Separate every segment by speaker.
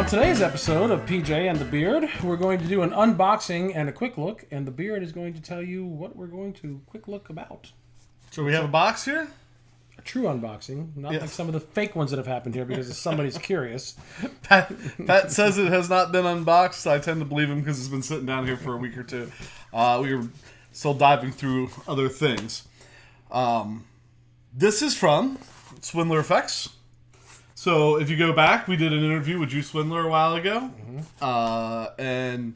Speaker 1: On today's episode of PJ and the Beard, we're going to do an unboxing and a quick look, and the Beard is going to tell you what we're going to quick look about.
Speaker 2: So we have a box here?
Speaker 1: A true unboxing, not like some of the fake ones that have happened here because somebody's curious.
Speaker 2: Pat says it has not been unboxed. I tend to believe him because it's been sitting down here for a week or two. We were still diving through other things. This is from Swindler Effects. So if you go back, we did an interview with Drew Swindle a while ago. And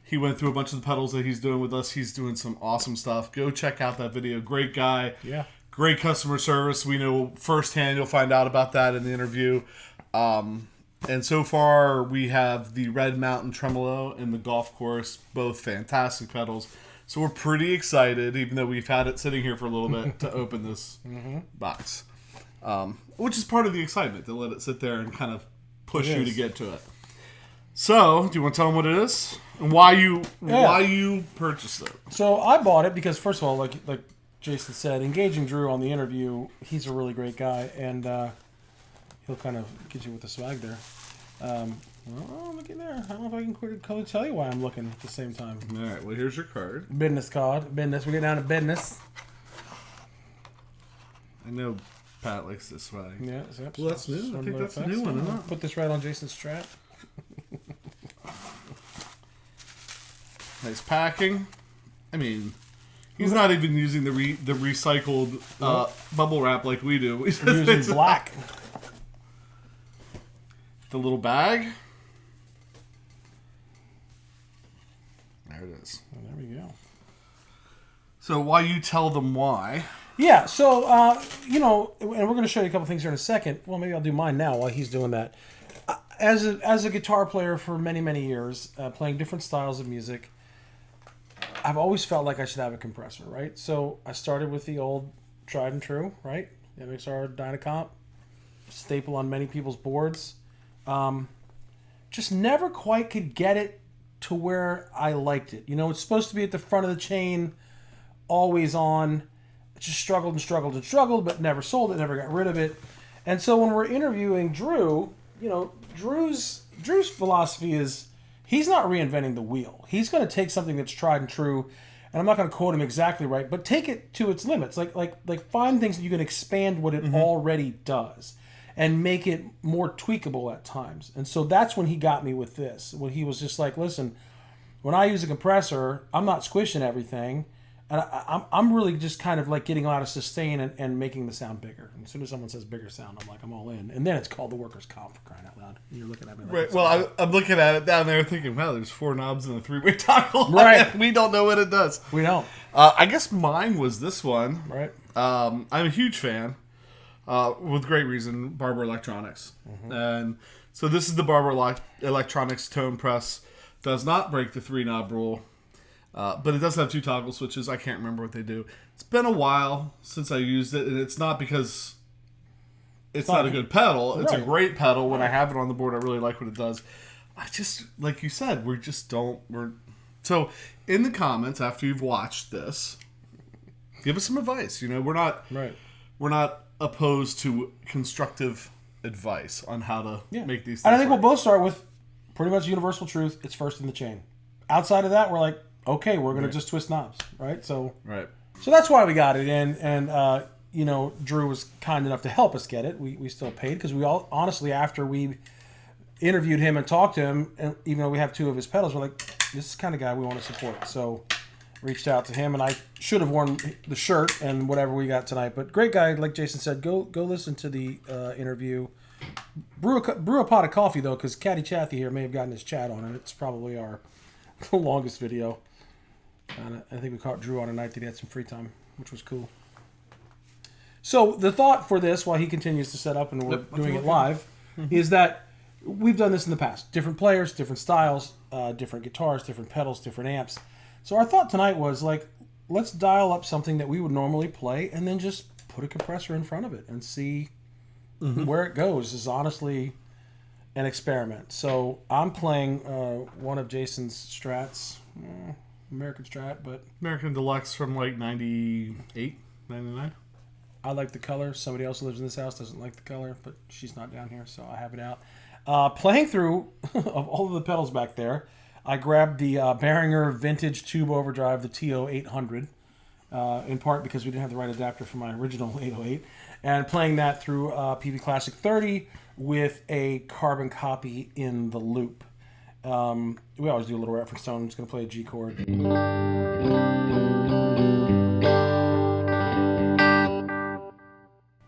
Speaker 2: he went through a bunch of the pedals that he's doing with us. He's doing some awesome stuff. Go check out that video. Great guy.
Speaker 1: Yeah.
Speaker 2: Great customer service. We know firsthand. You'll find out about that in the interview. And so far, we have the Red Mountain Tremolo and the Golf Course. Both fantastic pedals. So we're pretty excited, even though we've had it sitting here for a little bit, to open this box. Which is part of the excitement, to let it sit there and kind of push you to get to it. So, do you want to tell them what it is? And why you purchased it?
Speaker 1: So I bought it because, first of all, like Jason said, engaging Drew on the interview, he's a really great guy, and he'll kind of get you with the swag there. Well, look at there. I don't know if I can quickly tell you why I'm looking at the same time.
Speaker 2: All right, well, here's your card.
Speaker 1: Business card. Business. We get down to business.
Speaker 2: I know Pat likes this swag.
Speaker 1: Yeah,
Speaker 2: well, that's new. I think that's a new one, isn't it?
Speaker 1: Put this right on Jason's Strat.
Speaker 2: Nice packing. I mean, he's not even using the recycled bubble wrap like we do.
Speaker 1: We're using black.
Speaker 2: The little bag. There it is.
Speaker 1: Oh, there we go.
Speaker 2: So why you tell them why?
Speaker 1: Yeah, so, and we're going to show you a couple things here in a second. Well, maybe I'll do mine now while he's doing that. As a guitar player for many, many years, playing different styles of music, I've always felt like I should have a compressor, right? So I started with the old tried and true, right? MXR Dynacomp, staple on many people's boards. Just never quite could get it to where I liked it. You know, it's supposed to be at the front of the chain, always on. Just struggled and struggled and struggled, but never sold it, never got rid of it. And so when we're interviewing Drew, Drew's philosophy is he's not reinventing the wheel. He's going to take something that's tried and true, and I'm not going to quote him exactly right, but take it to its limits. Like find things that you can expand what it already does and make it more tweakable at times. And so that's when he got me with this. When he was just like, listen, when I use a compressor, I'm not squishing everything. And I'm really just kind of like getting out of sustain and making the sound bigger. And as soon as someone says bigger sound, I'm like, I'm all in. And then it's called the workers' comp, for crying out loud. And you're looking at me like
Speaker 2: right. Well, I'm looking at it down there thinking, wow, there's 4 knobs and a 3-way toggle.
Speaker 1: Right.
Speaker 2: We don't know what it does.
Speaker 1: We don't.
Speaker 2: I guess mine was this one.
Speaker 1: Right.
Speaker 2: I'm a huge fan, with great reason, Barber Electronics. And so this is the Barber Electronics tone press. Does not break the 3-knob rule. But it does have 2 toggle switches. I can't remember what they do. It's been a while since I used it, and it's not because it's not a good pedal. It's a great pedal. When I have it on the board, I really like what it does. I just, like you said, So, in the comments, after you've watched this, give us some advice. We're not opposed to constructive advice on how to make these things.
Speaker 1: And I think we'll both start with pretty much universal truth. It's first in the chain. Outside of that, we're like, okay, we're going to just twist knobs, right? So that's why we got it. And Drew was kind enough to help us get it. We still paid because we all, honestly, after we interviewed him and talked to him, and even though we have 2 of his pedals, we're like, this is the kind of guy we want to support. So reached out to him, and I should have worn the shirt and whatever we got tonight. But great guy, like Jason said, go listen to the interview. Brew a pot of coffee, though, because Caddy Chathy here may have gotten his chat on, and it's probably our longest video. And I think we caught Drew on a night that he had some free time, which was cool. So the thought for this, while he continues to set up and we're doing it live, is that we've done this in the past. Different players, different styles, different guitars, different pedals, different amps. So our thought tonight was, like, let's dial up something that we would normally play and then just put a compressor in front of it and see where it goes. Is honestly an experiment. So I'm playing one of Jason's Strats. American Strat, but
Speaker 2: American Deluxe from like 98, 99.
Speaker 1: I like the color. Somebody else who lives in this house doesn't like the color, but she's not down here, so I have it out. Playing through of all of the pedals back there, I grabbed the Behringer vintage tube overdrive, the TO 800, in part because we didn't have the right adapter for my original 808, and playing that through Peavey Classic 30 with a carbon copy in the loop. We always do a little reference tone. I'm just going to play a G chord.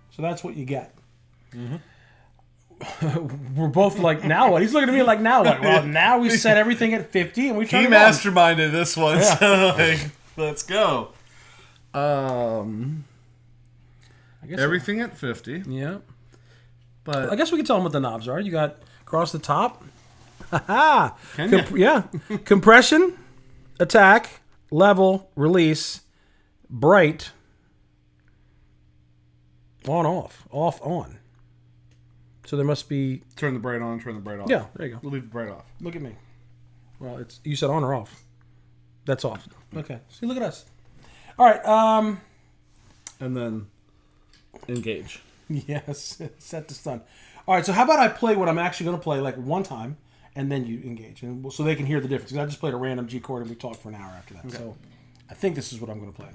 Speaker 1: So that's what you get. Mm-hmm. We're both like, now what? He's looking at me like, now what? Well, now we set everything at 50 and we turn it on.
Speaker 2: He masterminded this one, yeah. So like, let's go. I guess everything at 50.
Speaker 1: Yeah.
Speaker 2: But
Speaker 1: I guess we can tell them what the knobs are. You got across the top. Ha-ha! Yeah. Compression, attack, level, release, bright, on, off, on. So there must be...
Speaker 2: Turn the bright on, turn the bright off.
Speaker 1: Yeah, there you go.
Speaker 2: We'll leave the bright off.
Speaker 1: Look at me. Well, it's you said on or off. That's off. Okay. See, look at us. All right.
Speaker 2: And then engage.
Speaker 1: Yes. Set to stun. All right, so how about I play what I'm actually going to play like one time, and then you engage, and so they can hear the difference. Because I just played a random G chord, and we talked for an hour after that. Okay. So I think this is what I'm going to play.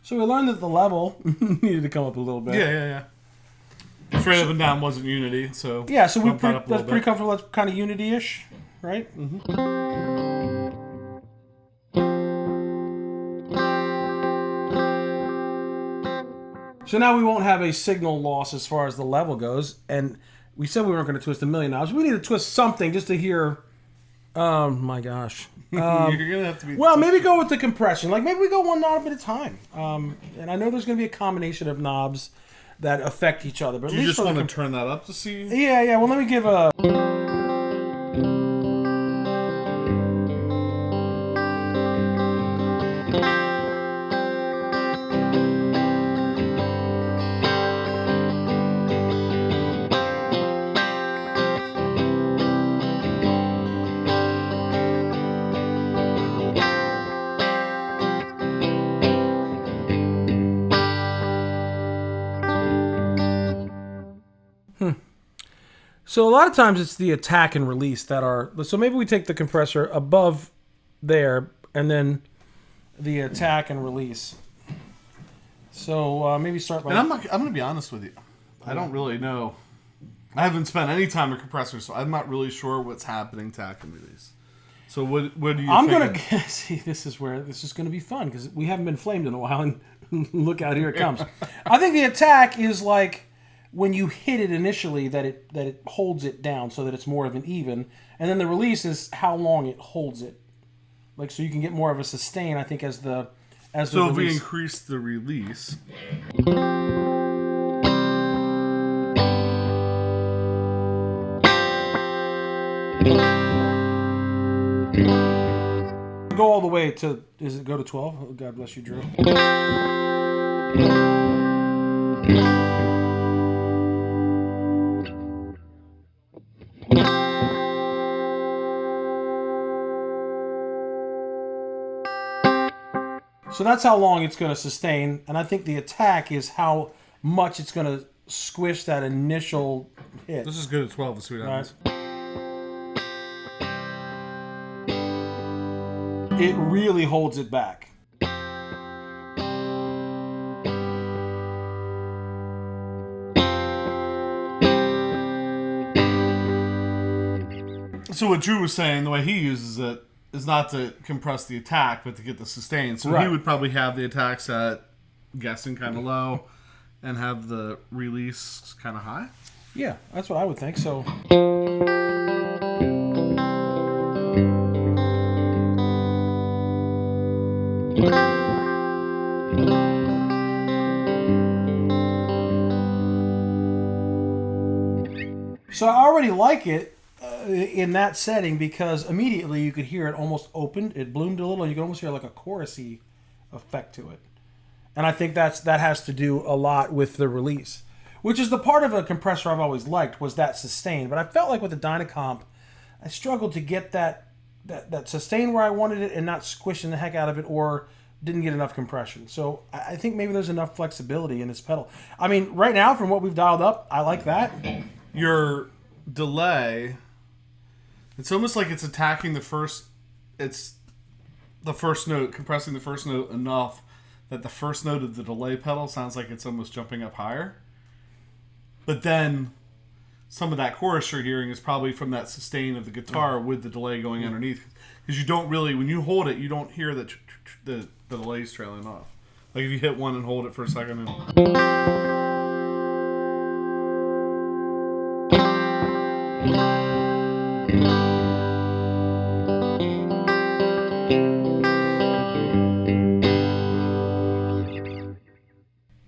Speaker 1: So we learned that the level needed to come up a little bit.
Speaker 2: Yeah. Straight up and down wasn't unity, so...
Speaker 1: Yeah, so that's pretty comfortable. That's kind of unity-ish, right? Mm-hmm. So now we won't have a signal loss as far as the level goes. And we said we weren't going to twist a million knobs. We need to twist something just to hear... Oh, my gosh.
Speaker 2: You're gonna have to be...
Speaker 1: Well, maybe go with the compression. Like, maybe we go one knob at a time. And I know there's going to be a combination of knobs that affect each other. But
Speaker 2: Do you just want to turn that up to see?
Speaker 1: Yeah. Well, let me give a... So a lot of times it's the attack and release that are... So maybe we take the compressor above there and then the attack and release. So maybe start by...
Speaker 2: And I'm going to be honest with you. I don't really know. I haven't spent any time with compressors, so I'm not really sure what's happening attack and release. So what do you think?
Speaker 1: I'm going to... See, this is going to be fun because we haven't been flamed in a while and look out, here it comes. I think the attack is like... when you hit it initially, that it holds it down so that it's more of an even, and then the release is how long it holds it, like so you can get more of a sustain. I think as the
Speaker 2: so
Speaker 1: release.
Speaker 2: If we increase the release,
Speaker 1: go all the way to, does it go to 12? Oh, God bless you, Drew. So that's how long it's going to sustain, and I think the attack is how much it's going to squish that initial hit.
Speaker 2: This is good at 12, the sweet happens.
Speaker 1: It really holds it back.
Speaker 2: So what Drew was saying, the way he uses it, is not to compress the attack, but to get the sustain. So he would probably have the attack set, guessing, kind of low, and have the release kind of high.
Speaker 1: Yeah, that's what I would think. So. So I already like it in that setting because immediately you could hear it almost opened. It bloomed a little. And you can almost hear like a chorusy effect to it. And I think that has to do a lot with the release, which is the part of a compressor I've always liked, was that sustain. But I felt like with the Dynacomp, I struggled to get that sustain where I wanted it and not squishing the heck out of it, or didn't get enough compression. So I think maybe there's enough flexibility in this pedal. I mean, right now, from what we've dialed up, I like that.
Speaker 2: Your delay, it's almost like it's attacking the first note, compressing the first note enough that the first note of the delay pedal sounds like it's almost jumping up higher. But then some of that chorus you're hearing is probably from that sustain of the guitar with the delay going underneath. Because you don't really, when you hold it, you don't hear the delay's trailing off. Like if you hit one and hold it for a second and...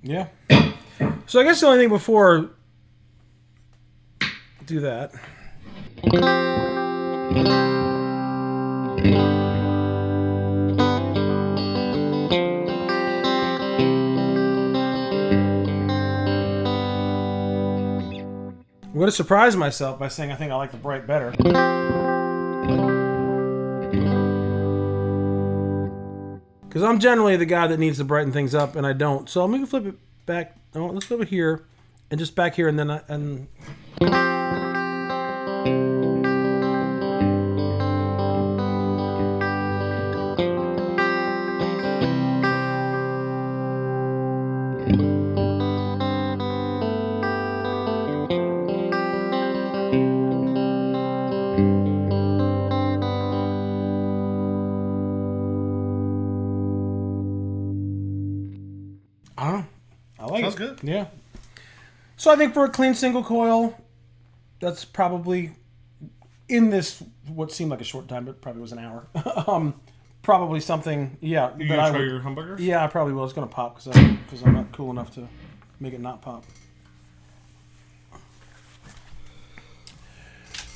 Speaker 1: Yeah. So I guess the only thing before do that. I'm going to surprise myself by saying I think I like the Bright better. Because I'm generally the guy that needs to brighten things up, and I don't. So I'm going to flip it back. Oh, let's go over here, and just back here, and then I don't know. I like
Speaker 2: Sounds
Speaker 1: it.
Speaker 2: good.
Speaker 1: Yeah. So I think for a clean single coil, that's probably in this what seemed like a short time, but probably was an hour. Probably something. Yeah.
Speaker 2: You gonna try your humbucker?
Speaker 1: Yeah, I probably will. It's gonna pop because I'm not cool enough to make it not pop.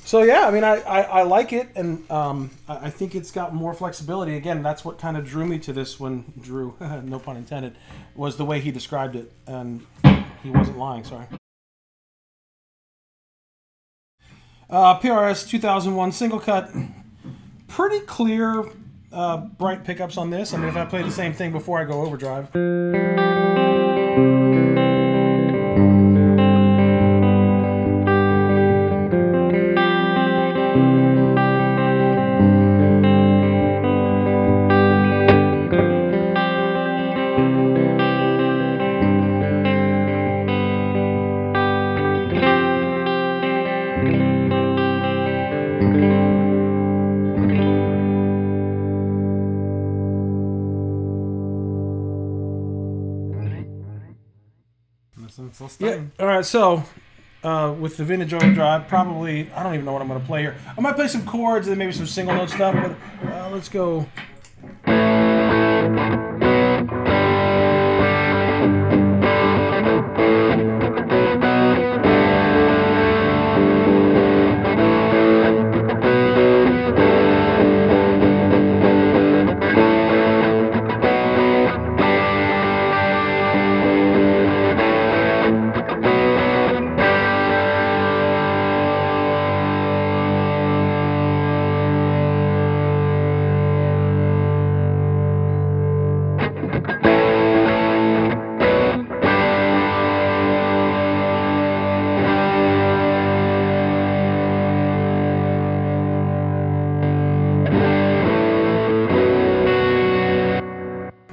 Speaker 1: So yeah, I mean, I like it, and I think it's got more flexibility. Again, that's what kind of drew me to this when Drew, no pun intended, was the way he described it, and he wasn't lying. Sorry. PRS 2001 Single Cut, pretty clear, bright pickups on this. I mean, if I play the same thing before I go overdrive. Yeah. All right. So, with the vintage overdrive, probably I don't even know what I'm going to play here. I might play some chords and maybe some single note stuff, but let's go.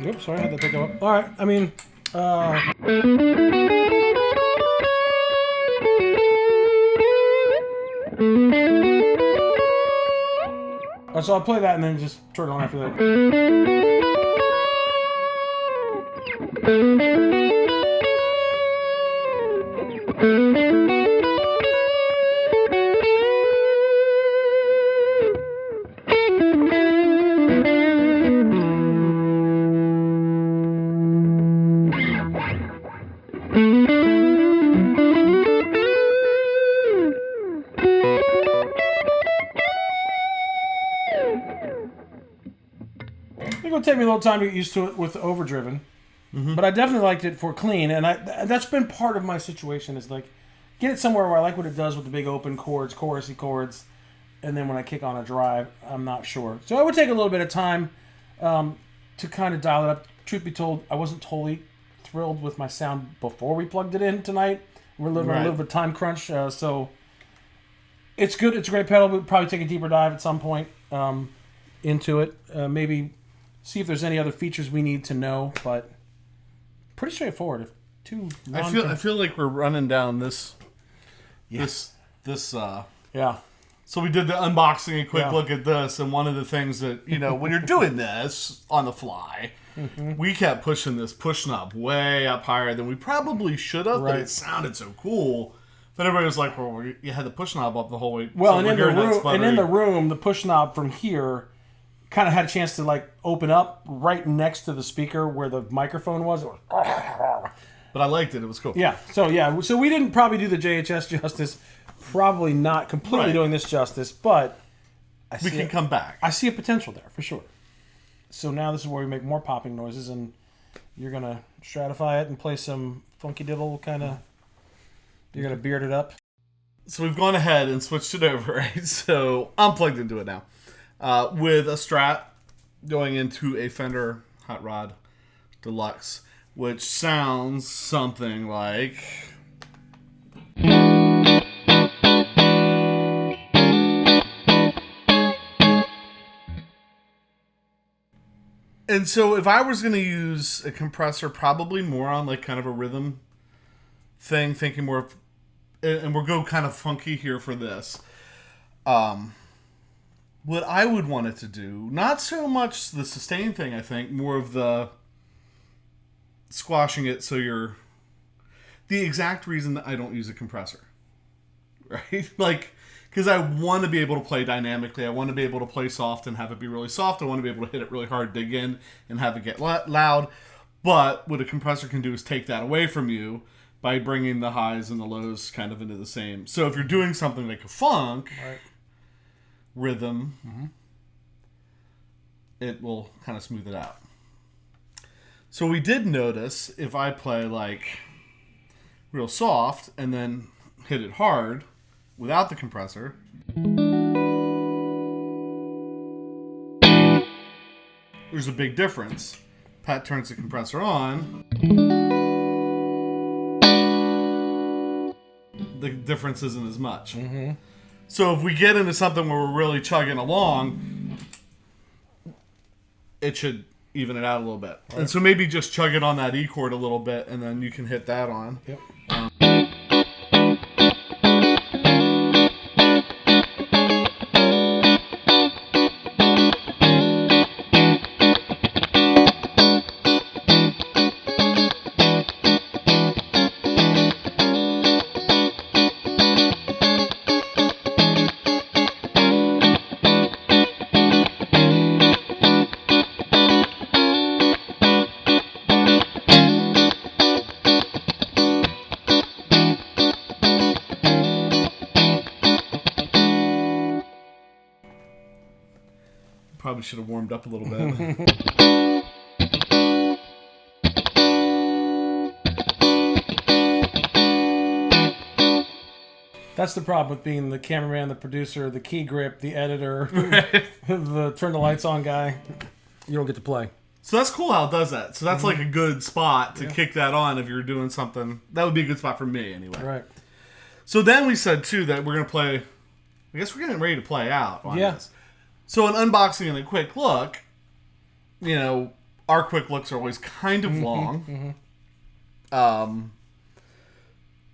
Speaker 1: Oops, sorry, I had to pick up. All right, I mean, so I'll play that and then just turn it on after that. think it'll take me a little time to get used to it with overdriven. But I definitely liked it for clean, and that's been part of my situation is like get it somewhere where I like what it does with the big open chords, chorusy chords, and then when I kick on a drive, I'm not sure. So it would take a little bit of time to kind of dial it up. Truth be told, I wasn't totally thrilled with my sound before we plugged it in tonight. We're living a little bit of time crunch, so it's good. It's a great pedal. We'll probably take a deeper dive at some point into it. Maybe see if there's any other features we need to know, but pretty straightforward.
Speaker 2: I feel like we're running down this.
Speaker 1: Yes.
Speaker 2: This.
Speaker 1: Yeah.
Speaker 2: So we did the unboxing, a quick look at this, and one of the things that, when you're doing this on the fly, we kept pushing this push knob way up higher than we probably should have, but it sounded so cool. But everybody was like, well, you had the push knob up the whole way.
Speaker 1: Well,
Speaker 2: so
Speaker 1: and in the room, the push knob from here kind of had a chance to like open up right next to the speaker where the microphone was.
Speaker 2: But I liked it. It was cool.
Speaker 1: Yeah. So we didn't probably do the JHS justice. Probably not completely doing this justice, but
Speaker 2: we can come back.
Speaker 1: I see a potential there for sure. So now this is where we make more popping noises, and you're gonna stratify it and play some funky diddle kind of. You're gonna beard it up.
Speaker 2: So we've gone ahead and switched it over, right? So I'm plugged into it now, with a Strat going into a Fender Hot Rod Deluxe, which sounds something like. And so if I was going to use a compressor, probably more on like kind of a rhythm thing, thinking more of, and we'll go kind of funky here for this. What I would want it to do, not so much the sustain thing, I think, more of the squashing it so you're, the exact reason that I don't use a compressor, right? Like, because I want to be able to play dynamically. I want to be able to play soft and have it be really soft. I want to be able to hit it really hard, dig in, and have it get loud. But what a compressor can do is take that away from you by bringing the highs and the lows kind of into the same. So if you're doing something like a funk rhythm, it will kind of smooth it out. So we did notice if I play like real soft and then hit it hard without the compressor, there's a big difference. Pat turns the compressor on. The difference isn't as much. So if we get into something where we're really chugging along, it should even it out a little bit. And so maybe just chug it on that E chord a little bit, and then you can hit that on.
Speaker 1: Yep.
Speaker 2: Probably should have warmed up a little bit.
Speaker 1: That's the problem with being the cameraman, the producer, the key grip, the editor, the turn the lights on guy. You don't get to play.
Speaker 2: So that's cool how it does that. So that's like a good spot to kick that on if you're doing something. That would be a good spot for me anyway.
Speaker 1: Right.
Speaker 2: So then we said too that we're going to play, I guess we're getting ready to play out on this. So an unboxing and a quick look, our quick looks are always kind of long.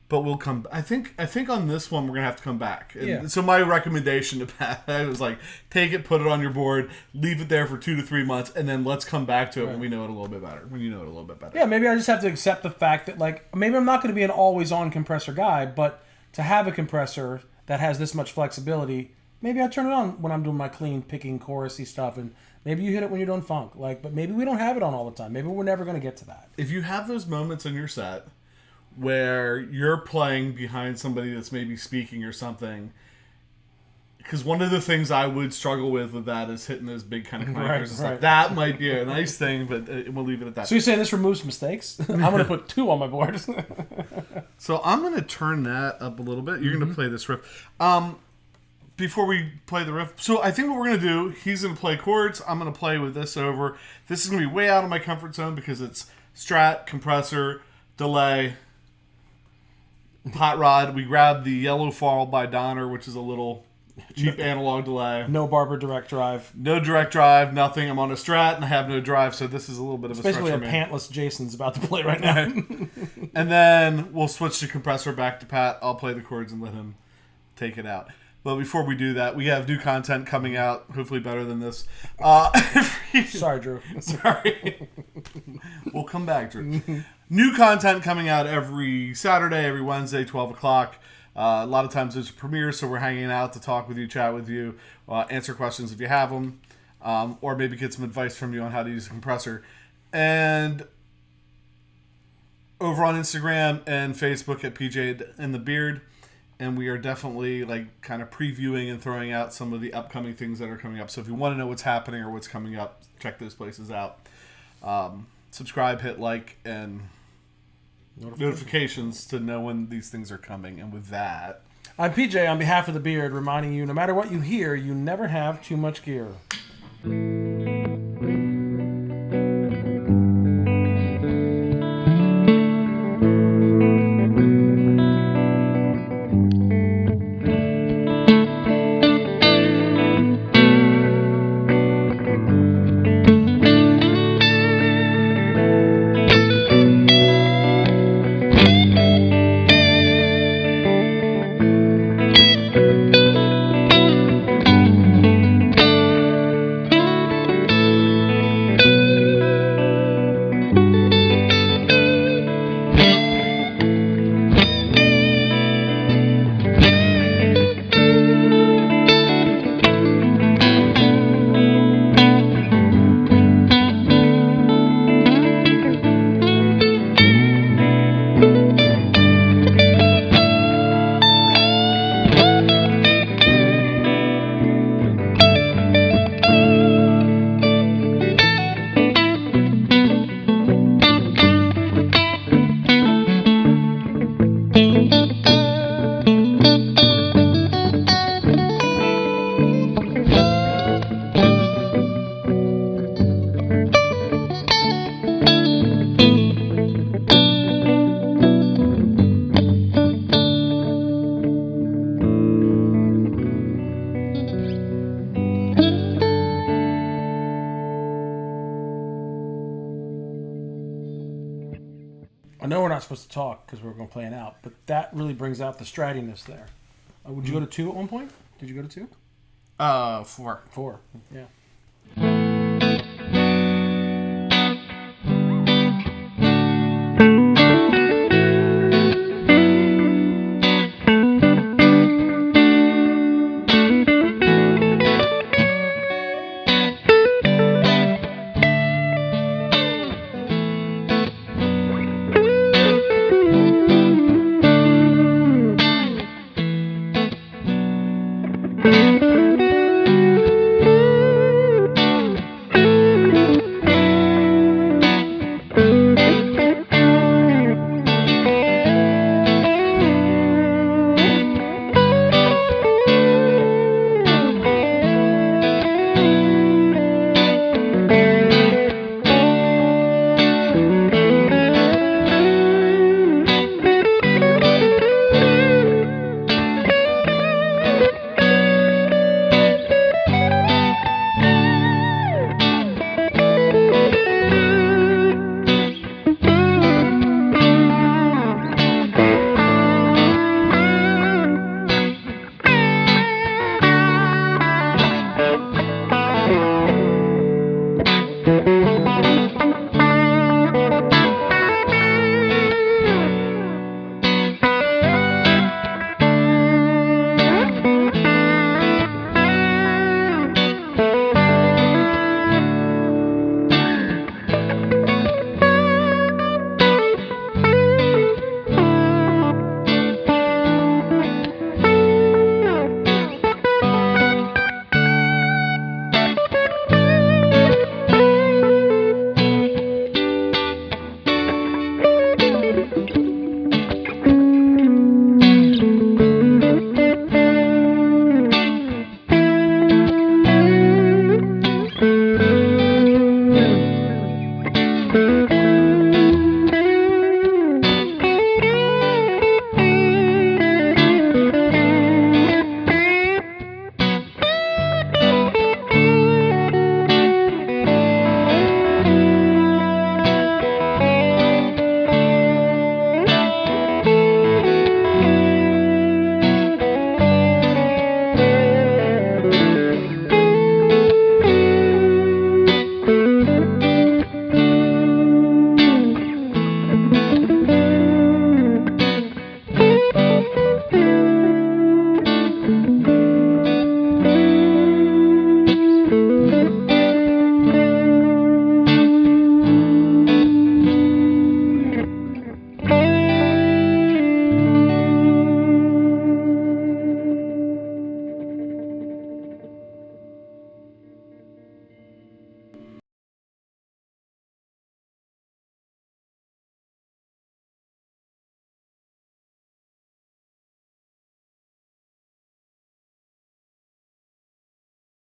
Speaker 2: But we'll come. I think on this one we're gonna have to come back. And so my recommendation to Pat was like, take it, put it on your board, leave it there for 2 to 3 months, and then let's come back to it when we know it a little bit better. When you know it a little bit better.
Speaker 1: Yeah, maybe I just have to accept the fact that maybe I'm not going to be an always-on compressor guy, but to have a compressor that has this much flexibility, maybe I turn it on when I'm doing my clean picking chorusy stuff, and maybe you hit it when you're doing funk. But maybe we don't have it on all the time. Maybe we're never going to get to that.
Speaker 2: If you have those moments in your set where you're playing behind somebody that's maybe speaking or something, Because one of the things I would struggle with that is hitting those big kind of clankers.
Speaker 1: Right,
Speaker 2: It's
Speaker 1: right.
Speaker 2: like, that might be a nice thing, but we'll leave it at that.
Speaker 1: So you're saying this removes mistakes? I'm going to put 2 on my board.
Speaker 2: So I'm going to turn that up a little bit. You're going to play this riff. Before we play the riff, so I think what we're going to do, he's going to play chords. I'm going to play with this over. This is going to be way out of my comfort zone because it's Strat, compressor, delay, hot rod. We grabbed the Yellow Fall by Donnor, which is a little cheap analog delay.
Speaker 1: No Barber direct drive.
Speaker 2: No direct drive, nothing. I'm on a Strat and I have no drive, so this is a little bit of a stretch
Speaker 1: Basically,
Speaker 2: for
Speaker 1: a
Speaker 2: me.
Speaker 1: pantless Jason's about to play right now.
Speaker 2: And then we'll switch the compressor back to Pat. I'll play the chords and let him take it out. But before we do that, we have new content coming out, hopefully better than this.
Speaker 1: Sorry, Drew.
Speaker 2: Sorry. We'll come back, Drew. New content coming out every Saturday, every Wednesday, 12 o'clock. A lot of times there's a premiere, so we're hanging out to talk with you, chat with you, answer questions if you have them, or maybe get some advice from you on how to use a compressor. And over on Instagram and Facebook at pjandthebeard. And we are definitely like kind of previewing and throwing out some of the upcoming things that are coming up. So if you want to know what's happening or what's coming up, check those places out. Subscribe, hit like, and notifications to know when these things are coming. And with that,
Speaker 1: I'm PJ on behalf of the Beard, reminding you, no matter what you hear, you never have too much gear. I know we're not supposed to talk because we're going to play it out, but that really brings out the stratiness there. Would you go to 2 at one point? Did you go to 2?
Speaker 2: 4.
Speaker 1: 4, yeah.